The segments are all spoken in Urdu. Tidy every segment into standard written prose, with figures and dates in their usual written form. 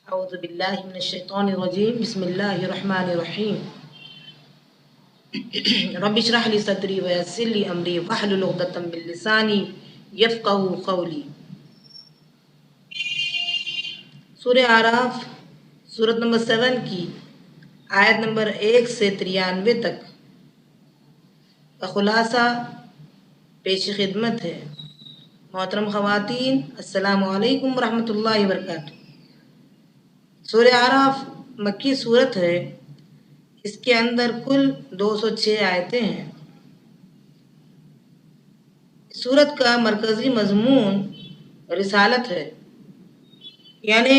اعوذ باللہ من الشیطان الرجیم بسم اللہ الرحمن الرحیم رب اشرح لی صدری ویسر لی امری واحلل عقدۃ من لسانی یفقہوا قولی۔ سورہ اعراف سورت نمبر 7 کی آیت نمبر 1 سے 93 تک کا خلاصہ پیش خدمت ہے۔ محترم خواتین، السلام علیکم ورحمۃ اللہ وبرکاتہ۔ سورہ اعراف مکی صورت ہے، اس کے اندر کل 206 آیتیں ہیں۔ سورت کا مرکزی مضمون رسالت ہے، یعنی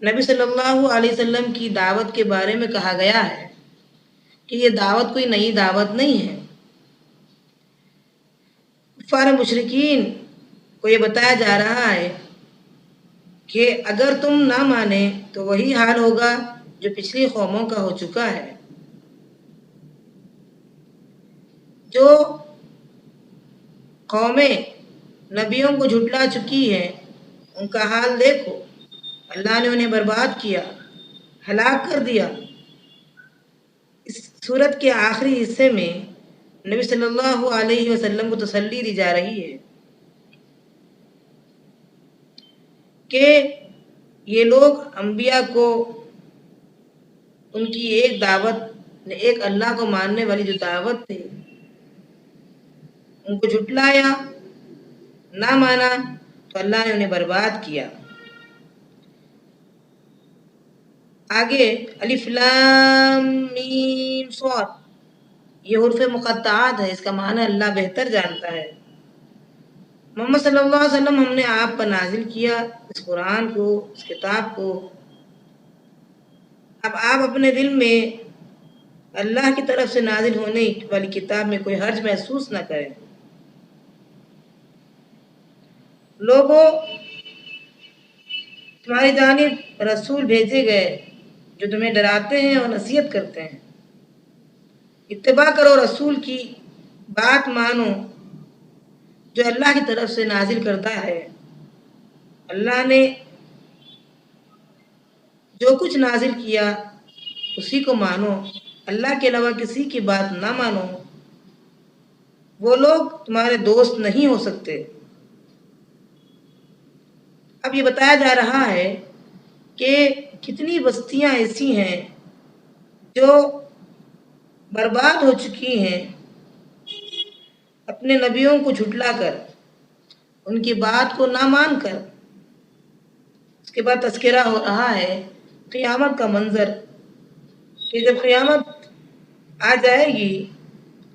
نبی صلی اللہ علیہ وسلم کی دعوت کے بارے میں کہا گیا ہے کہ یہ دعوت کوئی نئی دعوت نہیں ہے۔ کفار مشرکین کو یہ بتایا جا رہا ہے کہ اگر تم نہ مانے تو وہی حال ہوگا جو پچھلی قوموں کا ہو چکا ہے۔ جو قومیں نبیوں کو جھٹلا چکی ہیں ان کا حال دیکھو، اللہ نے انہیں برباد کیا، ہلاک کر دیا۔ اس سورت کے آخری حصے میں نبی صلی اللہ علیہ وسلم کو تسلی دی جا رہی ہے کہ یہ لوگ انبیاء کو ان کی ایک دعوت، ایک اللہ کو ماننے والی جو دعوت تھی، ان کو جھٹلایا، نہ مانا تو اللہ نے انہیں برباد کیا۔ آگے الف لام میم صاد، یہ حروف مقطعات ہے، اس کا معنی اللہ بہتر جانتا ہے۔ محمد صلی اللہ علیہ وسلم ہم نے آپ پر نازل کیا اس قرآن کو، اس کتاب کو۔ اب آپ اپنے دل میں اللہ کی طرف سے نازل ہونے والی کتاب میں کوئی حرج محسوس نہ کریں۔ لوگوں، تمہاری جانب رسول بھیجے گئے جو تمہیں ڈراتے ہیں اور نصیحت کرتے ہیں۔ اتباع کرو، رسول کی بات مانو جو اللہ کی طرف سے نازل کرتا ہے۔ اللہ نے جو کچھ نازل کیا اسی کو مانو، اللہ کے علاوہ کسی کی بات نہ مانو۔ وہ لوگ تمہارے دوست نہیں ہو سکتے۔ اب یہ بتایا جا رہا ہے کہ کتنی بستیاں ایسی ہیں جو برباد ہو چکی ہیں اپنے نبیوں کو جھٹلا کر، ان کی بات کو نہ مان کر۔ اس کے بعد تذکرہ ہو رہا ہے قیامت کا منظر، کہ جب قیامت آ جائے گی،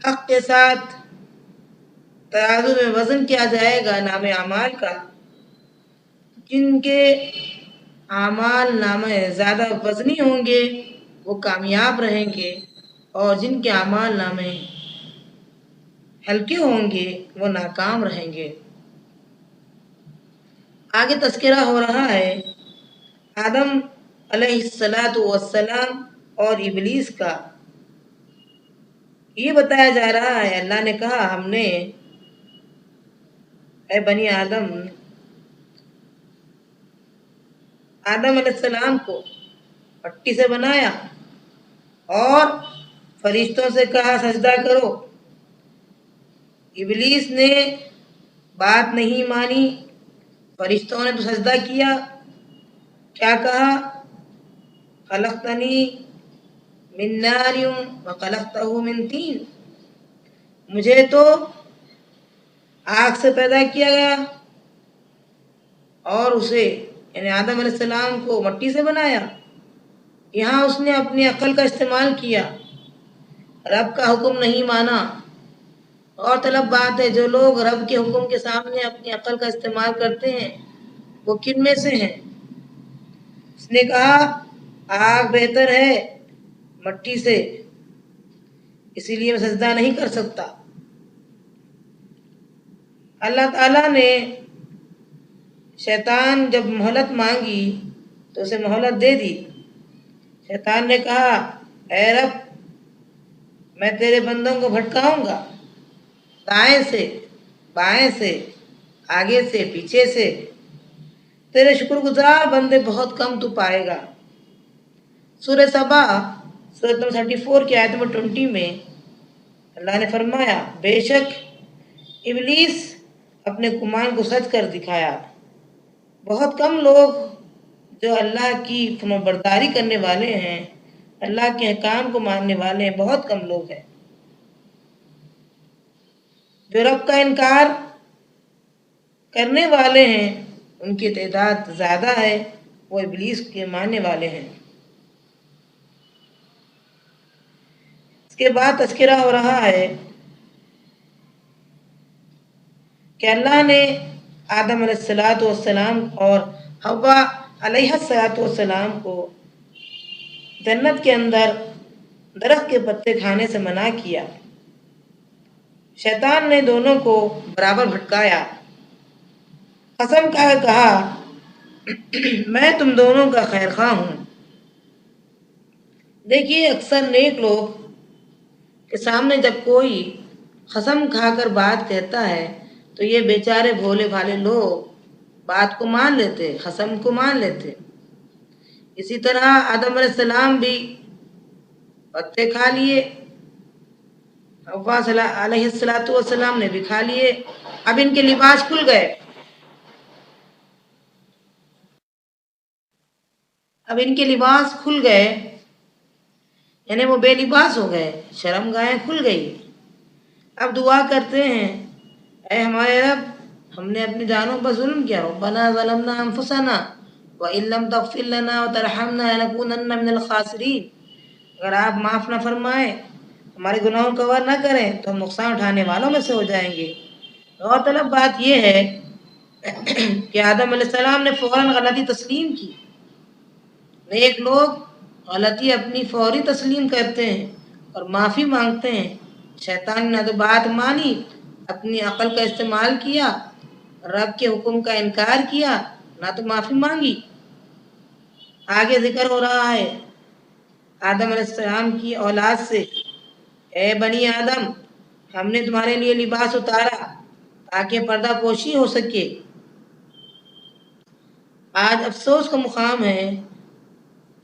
حق کے ساتھ ترازو میں وزن کیا جائے گا نام اعمال کا۔ جن کے اعمال نامے زیادہ وزنی ہوں گے وہ کامیاب رہیں گے، اور جن کے اعمال نامے ہلکے ہوں گے وہ ناکام رہیں گے۔ آگے تذکرہ ہو رہا ہے آدم علیہ السلام اور ابلیس کا۔ یہ بتایا جا رہا ہے، اللہ نے کہا ہم نے اے بنی آدم علیہ السلام کو مٹی سے بنایا اور فرشتوں سے کہا سجدہ کرو۔ ابلیس نے بات نہیں مانی، فرشتوں نے تو سجدہ کیا۔ کیا کہا؟ خلقتنی من نار وخلقتہ من طین، مجھے تو آگ سے پیدا کیا گیا اور اسے یعنی آدم علیہ السلام کو مٹی سے بنایا۔ یہاں اس نے اپنی عقل کا استعمال کیا، رب کا حکم نہیں مانا۔ اور طلب بات ہے، جو لوگ رب کے حکم کے سامنے اپنی عقل کا استعمال کرتے ہیں وہ کن میں سے ہیں؟ اس نے کہا آگ بہتر ہے مٹی سے، اسی لیے میں سجدہ نہیں کر سکتا۔ اللہ تعالیٰ نے شیطان جب مہلت مانگی تو اسے مہلت دے دی۔ شیطان نے کہا اے رب، میں تیرے بندوں کو بھٹکاؤں گا، دائیں سے بائیں سے، آگے سے پیچھے سے، تیرے شکر گزار بندے بہت کم تو پائے گا۔ سورہ سبا سورۃ نمبر 34 کی آیت نمبر 20 میں اللہ نے فرمایا بے شک ابلیس اپنے گمان کو سچ کر دکھایا۔ بہت کم لوگ جو اللہ کی فرمانبرداری کرنے والے ہیں، اللہ کے احکام کو ماننے والے ہیں، بہت کم لوگ ہیں۔ جو رب کا انکار کرنے والے ہیں ان کی تعداد زیادہ ہے، وہ ابلیس کے ماننے والے ہیں۔ اس کے بعد تذکرہ ہو رہا ہے کہ اللہ نے آدم علیہ السلام اور حوا علیہ السلام کو جنت کے اندر درخت کے پتے کھانے سے منع کیا۔ شیطان نے دونوں کو برابر بھٹکایا، قسم کھا کے کہا میں تم دونوں کا خیر خواہ ہوں۔ دیکھیے اکثر نیک لوگ کے سامنے جب کوئی قسم کھا کر بات کہتا ہے تو یہ بیچارے بھولے بھالے لوگ بات کو مان لیتے، قسم کو مان لیتے۔ اسی طرح آدم علیہ السلام بھی پتے کھا لیے، حوا علیہ السلام نے بھی کھا لیے۔ اب ان کے لباس کھل گئے، یعنی وہ بے لباس ہو گئے، شرم گاہیں کھل گئی۔ اب دعا کرتے ہیں اے ہمارے رب، ہم نے اپنی جانوں پر ظلم کیا، ربنا ظلمنا انفسنا وان لم تغفر لنا وترحمنا لنکونن من الخاسرین۔ اگر آپ معاف نہ فرمائیں، ہمارے گناہوں کو کور نہ کریں تو ہم نقصان اٹھانے والوں میں سے ہو جائیں گے۔ غور طلب بات یہ ہے کہ آدم علیہ السلام نے فوراً غلطی تسلیم کی۔ نیک لوگ غلطی اپنی فوری تسلیم کرتے ہیں اور معافی مانگتے ہیں۔ شیطان نے نہ تو بات مانی، اپنی عقل کا استعمال کیا، رب کے حکم کا انکار کیا، نہ تو معافی مانگی۔ آگے ذکر ہو رہا ہے آدم علیہ السلام کی اولاد سے، اے بنی آدم، ہم نے تمہارے لیے لباس اتارا تاکہ پردہ پوشی ہو سکے۔ آج افسوس کا مقام ہے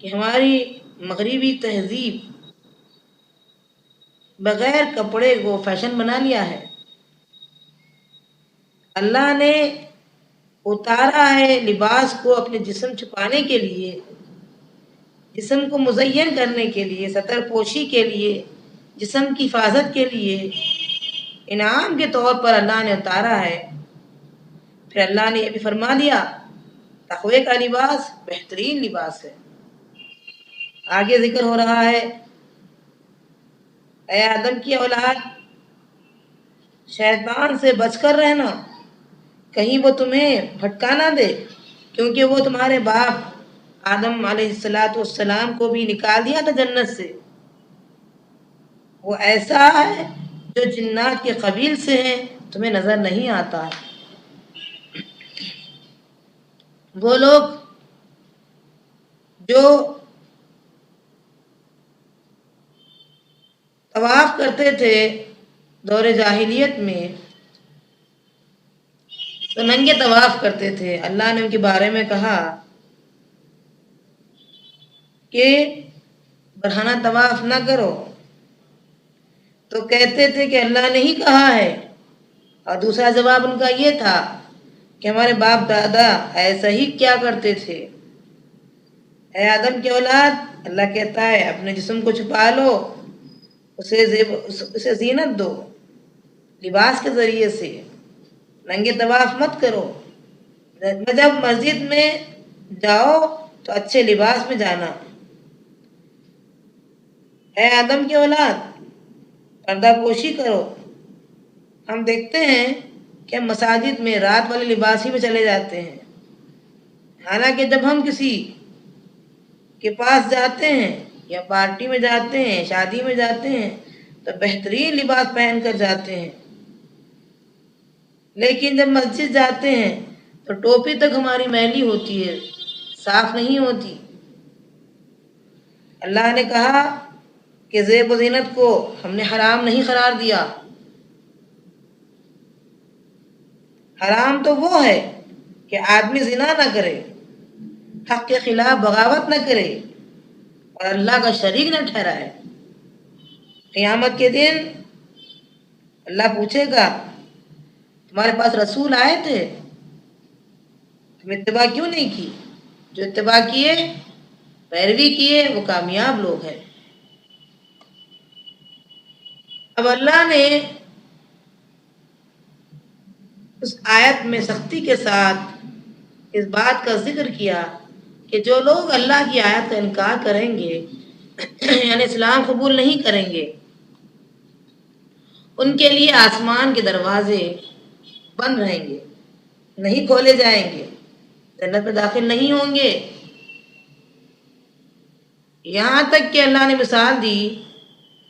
کہ ہماری مغربی تہذیب بغیر کپڑے کو فیشن بنا لیا ہے۔ اللہ نے اتارا ہے لباس کو اپنے جسم چھپانے کے لیے، جسم کو مزین کرنے کے لیے، ستر پوشی کے لیے، جسم کی حفاظت کے لیے انعام کے طور پر اللہ نے اتارا ہے۔ پھر اللہ نے یہ بھی فرما دیا تقوی کا لباس بہترین لباس ہے۔ آگے ذکر ہو رہا ہے اے آدم کی اولاد، شیطان سے بچ کر رہنا، کہیں وہ تمہیں بھٹکا نہ دے، کیونکہ وہ تمہارے باپ آدم علیہ السلام کو بھی نکال دیا تھا جنت سے۔ وہ ایسا ہے جو جنات کے قبیل سے ہیں، تمہیں نظر نہیں آتا ہے۔ وہ لوگ جو طواف کرتے تھے دور جاہلیت میں، تو ننگے طواف کرتے تھے۔ اللہ نے ان کے بارے میں کہا کہ برہنہ طواف نہ کرو، تو کہتے تھے کہ اللہ نے ہی کہا ہے، اور دوسرا جواب ان کا یہ تھا کہ ہمارے باپ دادا ایسا ہی کیا کرتے تھے۔ اے آدم کی اولاد، اللہ کہتا ہے اپنے جسم کو چھپا لو، اسے زینت دو لباس کے ذریعے سے، ننگے طواف مت کرو۔ جب مسجد میں جاؤ تو اچھے لباس میں جانا۔ اے آدم کی اولاد، پردہ پوشی کرو۔ ہم دیکھتے ہیں کہ ہم مساجد میں رات والے لباس ہی میں چلے جاتے ہیں، حالانکہ جب ہم کسی کے پاس جاتے ہیں یا پارٹی میں جاتے ہیں، شادی میں جاتے ہیں، تو بہترین لباس پہن کر جاتے ہیں، لیکن جب مسجد جاتے ہیں تو ٹوپی تک ہماری میلی ہوتی ہے، صاف نہیں ہوتی۔ اللہ نے کہا کہ زیب و زینت کو ہم نے حرام نہیں قرار دیا۔ حرام تو وہ ہے کہ آدمی زنا نہ کرے، حق کے خلاف بغاوت نہ کرے اور اللہ کا شریک نہ ٹھہرائے۔ قیامت کے دن اللہ پوچھے گا تمہارے پاس رسول آئے تھے، تم اتباع کیوں نہیں کی؟ جو اتباع کیے، پیروی کیے، وہ کامیاب لوگ ہیں۔ اب اللہ نے اس آیت میں سختی کے ساتھ اس بات کا ذکر کیا کہ جو لوگ اللہ کی آیت کا انکار کریں گے یعنی اسلام قبول نہیں کریں گے، ان کے لیے آسمان کے دروازے بند رہیں گے، نہیں کھولے جائیں گے، جنت میں داخل نہیں ہوں گے، یہاں تک کہ اللہ نے مثال دی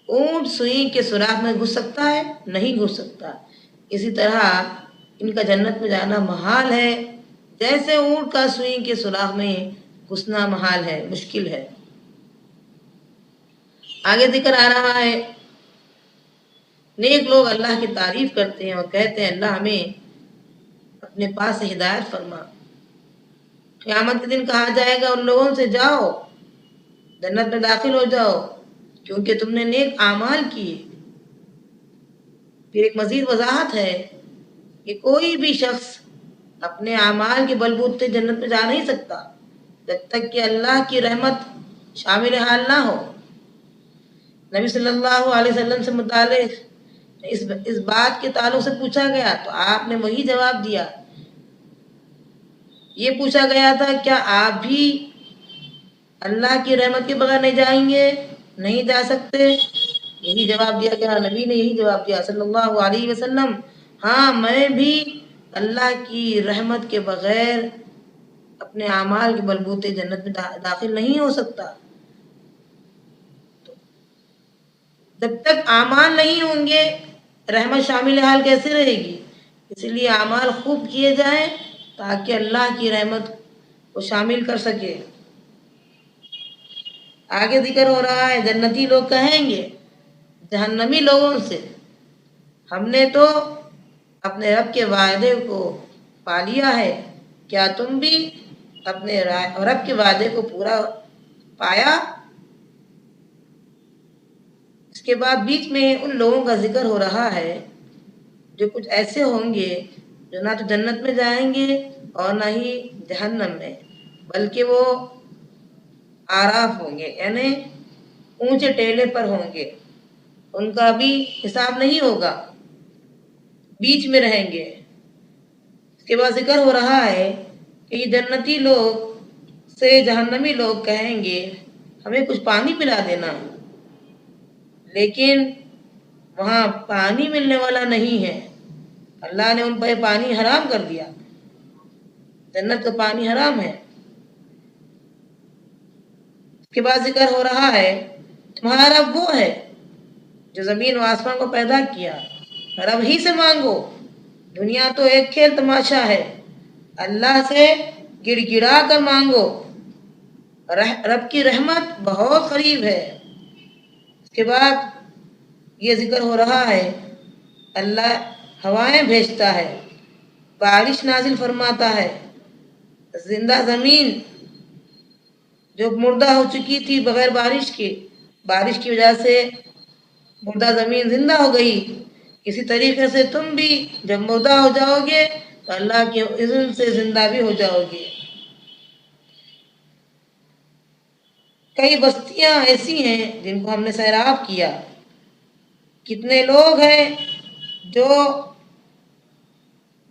اونٹ سوئی کے سوراخ میں گھس سکتا ہے؟ نہیں گھس سکتا۔ اسی طرح ان کا جنت میں جانا محال ہے جیسے اونٹ کا سوئی کے سوراخ میں گھسنا محال ہے، مشکل ہے۔ آگے ذکر آ رہا ہے نیک لوگ اللہ کی تعریف کرتے ہیں اور کہتے ہیں اللہ ہمیں اپنے پاس سے ہدایت فرما۔ قیامت کے دن کہا جائے گا ان لوگوں سے جاؤ جنت میں داخل ہو جاؤ کیونکہ تم نے نیک اعمال کیے۔ پھر ایک مزید وضاحت ہے کہ کوئی بھی شخص اپنے اعمال کے بلبوتے جنت میں جا نہیں سکتا جب تک کہ اللہ کی رحمت شامل حال نہ ہو۔ نبی صلی اللہ علیہ وسلم سے متعلق اس بات کے تعلق سے پوچھا گیا تو آپ نے وہی جواب دیا۔ یہ پوچھا گیا تھا کیا آپ بھی اللہ کی رحمت کے بغیر نہیں جائیں گے؟ نہیں جا سکتے؟ یہی جواب دیا گیا، نبی نے یہی جواب دیا صلی اللہ علیہ وسلم، ہاں میں بھی اللہ کی رحمت کے بغیر اپنے اعمال کے بلبوتے جنت میں داخل نہیں ہو سکتا۔ جب تک اعمال نہیں ہوں گے رحمت شامل حال کیسے رہے گی؟ اس لیے اعمال خوب کیے جائیں تاکہ اللہ کی رحمت کو شامل کر سکے۔ آگے ذکر ہو رہا ہے جنتی لوگ کہیں گے جہنمی لوگوں سے ہم نے تو اپنے رب کے وعدے کو پا لیا ہے، کیا تم بھی اپنے رب کے وعدے کو پورا پایا؟ اس کے بعد بیچ میں ان لوگوں کا ذکر ہو رہا ہے جو کچھ ایسے ہوں گے جو نہ تو جنت میں جائیں گے اور نہ ہی جہنم میں، بلکہ وہ آراف ہوں گے یعنی اونچے ٹیلے پر ہوں گے، ان کا بھی حساب نہیں ہوگا، بیچ میں رہیں گے۔ اس کے بعد ذکر ہو رہا ہے کہ یہ جنتی لوگ سے جہنمی لوگ کہیں گے ہمیں کچھ پانی پلا دینا، لیکن وہاں پانی ملنے والا نہیں ہے، اللہ نے ان پر پانی حرام کر دیا، جنت کا پانی حرام ہے۔ اس کے بعد ذکر ہو رہا ہے تمہارا رب وہ ہے جو زمین و آسمان کو پیدا کیا، رب ہی سے مانگو، دنیا تو ایک کھیل تماشا ہے، اللہ سے گڑ گڑا کر مانگو، رب کی رحمت بہت قریب ہے۔ اس کے بعد یہ ذکر ہو رہا ہے اللہ ہوائیں بھیجتا ہے، بارش نازل فرماتا ہے، زندہ زمین جو مردہ ہو چکی تھی بغیر بارش کی وجہ سے مردہ زمین زندہ ہو گئی، اسی طریقے سے تم بھی جب مردہ ہو جاؤ گے تو اللہ کے اذن سے زندہ بھی ہو جاؤ گے۔ کئی بستیاں ایسی ہیں جن کو ہم نے سیراب کیا، کتنے لوگ ہیں جو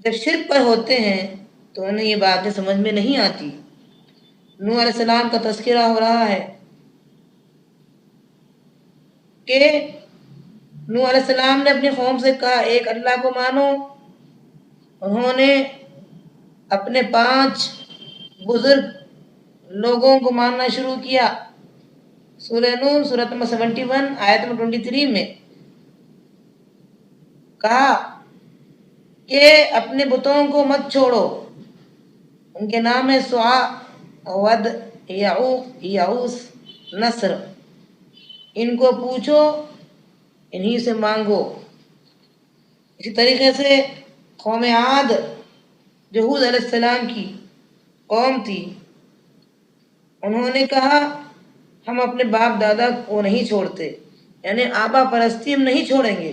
جب شرک پر ہوتے ہیں تو انہیں یہ باتیں سمجھ میں نہیں آتی۔ نوح علیہ السلام کا تذکرہ ہو رہا ہے کہ نوح علیہ السلام نے اپنی قوم سے کہا ایک اللہ کو مانو، انہوں نے اپنے 5 بزرگ لوگوں کو ماننا شروع کیا۔ سورہ نوح سورۃ نمبر 71 آیت نمبر 23 میں کہا کہ اپنے بتوں کو مت چھوڑو، ان کے نام ہے سواع، ود، یعوق، یعوث، نصر، ان کو پوچھو انہی سے مانگو۔ اسی طریقے سے قوم عاد جو ہود علیہ السلام کی قوم تھی، انہوں نے کہا ہم اپنے باپ دادا کو نہیں چھوڑتے، یعنی آبا پرستی ہم نہیں چھوڑیں گے۔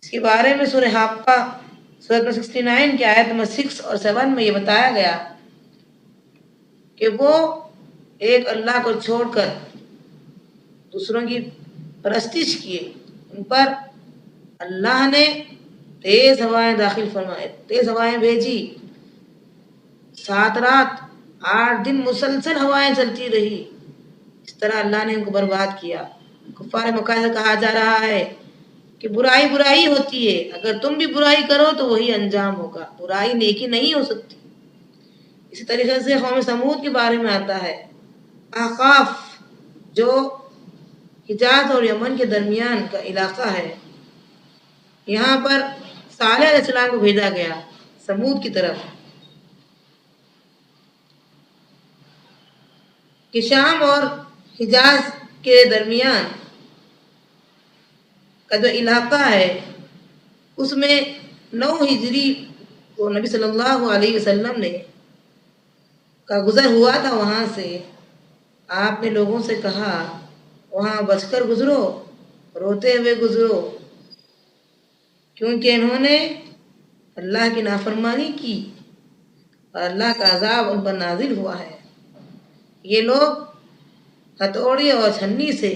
اس کے بارے میں سورہ حاقہ سورۃ نمبر 69 کی آیت نمبر 6 اور 7 میں یہ بتایا گیا کہ وہ ایک اللہ کو چھوڑ کر دوسروں کی پرستش کیے، ان پر اللہ نے تیز ہوائیں داخل فرمائے، تیز ہوائیں بھیجی، 7 رات 8 دن مسلسل ہوائیں چلتی رہی، اس طرح اللہ نے ان کو برباد کیا۔ کفار مکہ سے کہا جا رہا ہے کہ برائی برائی ہوتی ہے، اگر تم بھی برائی کرو تو وہی انجام ہوگا، برائی نیکی نہیں ہو سکتی۔ اسی طریقے سے قوم سمود کے بارے میں آتا ہے، احقاف جو حجاز اور یمن کے درمیان کا علاقہ ہے، یہاں پر صالح علیہ السلام کو بھیجا گیا سمود کی طرف کہ شام اور حجاز کے درمیان کا جو علاقہ ہے اس میں 9 ہجری کو نبی صلی اللہ علیہ وسلم نے کا گزر ہوا تھا، وہاں سے آپ نے لوگوں سے کہا وہاں بچ کر گزرو، روتے ہوئے گزرو، کیونکہ انہوں نے اللہ کی نافرمانی کی اور اللہ کا عذاب ان پر نازل ہوا ہے۔ یہ لوگ ہتھوڑی اور چھنی سے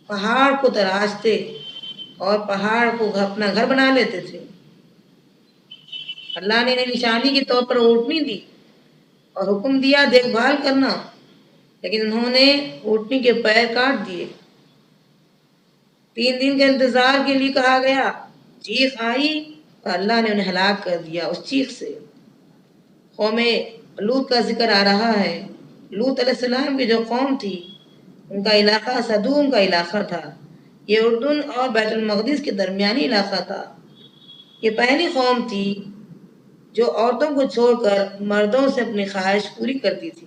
پہاڑ کو تراشتے اور پہاڑ کو اپنا گھر بنا لیتے تھے۔ اللہ نے انہیں نشانی کے طور پر اونٹنی دی اور حکم دیا دیکھ بھال کرنا، لیکن انہوں نے اونٹنی کے پیر کاٹ دیے۔ 3 دن کے انتظار کے لیے کہا گیا، چیخ آئی اور اللہ نے انہیں ہلاک کر دیا اس چیخ سے۔ قوم لوط کا ذکر آ رہا ہے۔ لوط علیہ السلام کی جو قوم تھی ان کا علاقہ سدوم کا علاقہ تھا، یہ اردن اور بیت المقدس کے درمیانی علاقہ تھا۔ یہ پہلی قوم تھی جو عورتوں کو چھوڑ کر مردوں سے اپنی خواہش پوری کرتی تھی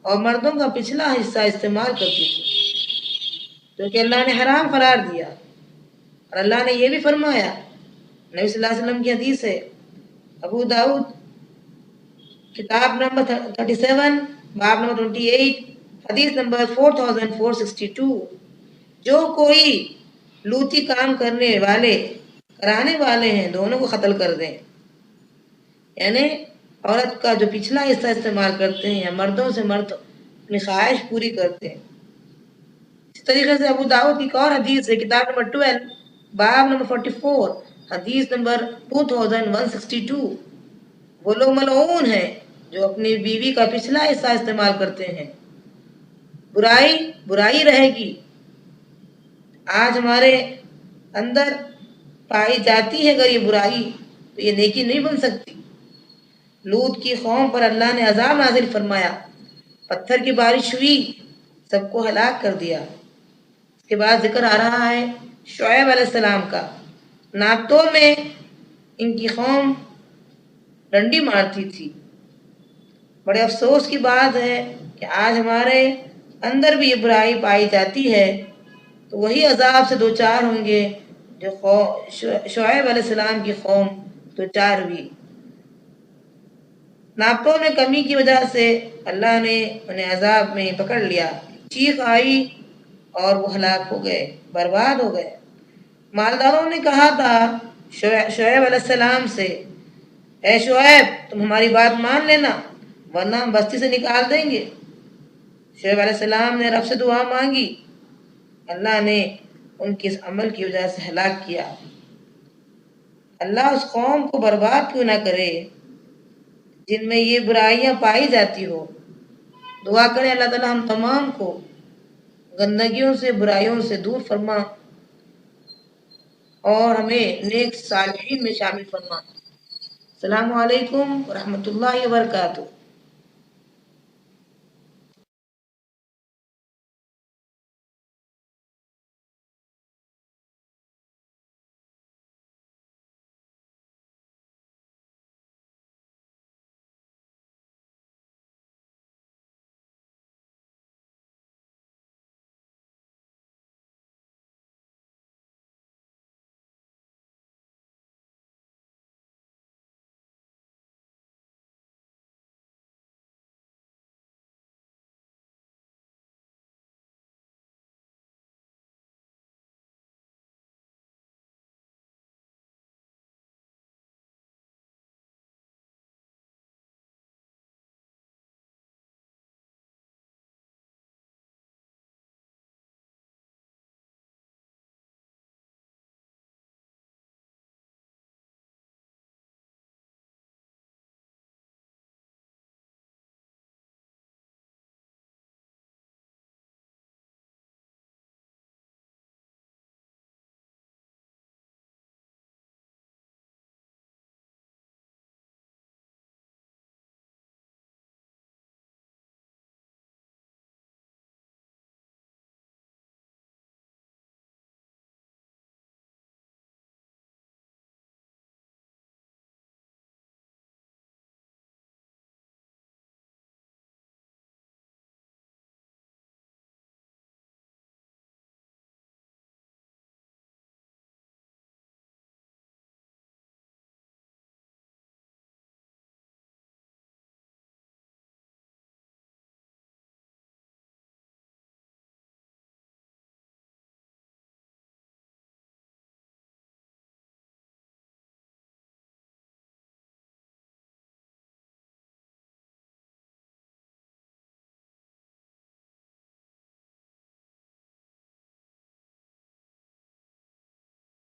اور مردوں کا پچھلا حصہ استعمال کرتی تھی، جو کہ اللہ نے حرام قرار دیا۔ اور اللہ نے یہ بھی فرمایا، نبی صلی اللہ علیہ وسلم کی حدیث ہے، ابو داؤد کتاب نمبر 37 باب نمبر 28 حدیث نمبر 4462، جو کوئی لوتی کام کرانے والے ہیں دونوں کو قتل کر دیں، یعنی عورت کا جو پچھلا حصہ استعمال کرتے ہیں یا مردوں سے مرد اپنی خواہش پوری کرتے ہیں۔ اس طریقے سے ابو داؤد کی ایک اور حدیث ہے، کتاب نمبر 12 باب نمبر 44 حدیث نمبر 2162، وہ لوگ ملعون ہیں جو اپنی بیوی کا پچھلا حصہ استعمال کرتے ہیں۔ برائی برائی رہے گی، آج ہمارے اندر پائی جاتی ہے اگر یہ برائی تو یہ نیکی نہیں بن سکتی۔ لوط کی قوم پر اللہ نے عذاب نازل فرمایا، پتھر کی بارش ہوئی، سب کو ہلاک کر دیا۔ اس کے بعد ذکر آ رہا ہے شعیب علیہ السلام کا، نابتوں میں ان کی قوم ڈنڈی مارتی تھی۔ بڑے افسوس کی بات ہے کہ آج ہمارے اندر بھی یہ برائی پائی جاتی ہے تو وہی عذاب سے دوچار ہوں گے جو شعیب علیہ السلام کی قوم دوچار ہوئی۔ ناپتوں میں کمی کی وجہ سے اللہ نے انہیں عذاب میں پکڑ لیا، چیخ آئی اور وہ ہلاک ہو گئے، برباد ہو گئے۔ مالداروں نے کہا تھا شعیب علیہ السلام سے، اے شعیب تم ہماری بات مان لینا ورنہ ہم بستی سے نکال دیں گے۔ شعیب علیہ السلام نے رب سے دعا مانگی، اللہ نے ان کے اس عمل کی وجہ سے ہلاک کیا۔ اللہ اس قوم کو برباد کیوں نہ کرے جن میں یہ برائیاں پائی جاتی ہو۔ دعا کریں اللہ تعالی ہم تمام کو گندگیوں سے برائیوں سے دور فرما اور ہمیں نیک صالحین میں شامل فرما۔ السلام علیکم ورحمۃ اللہ وبرکاتہ۔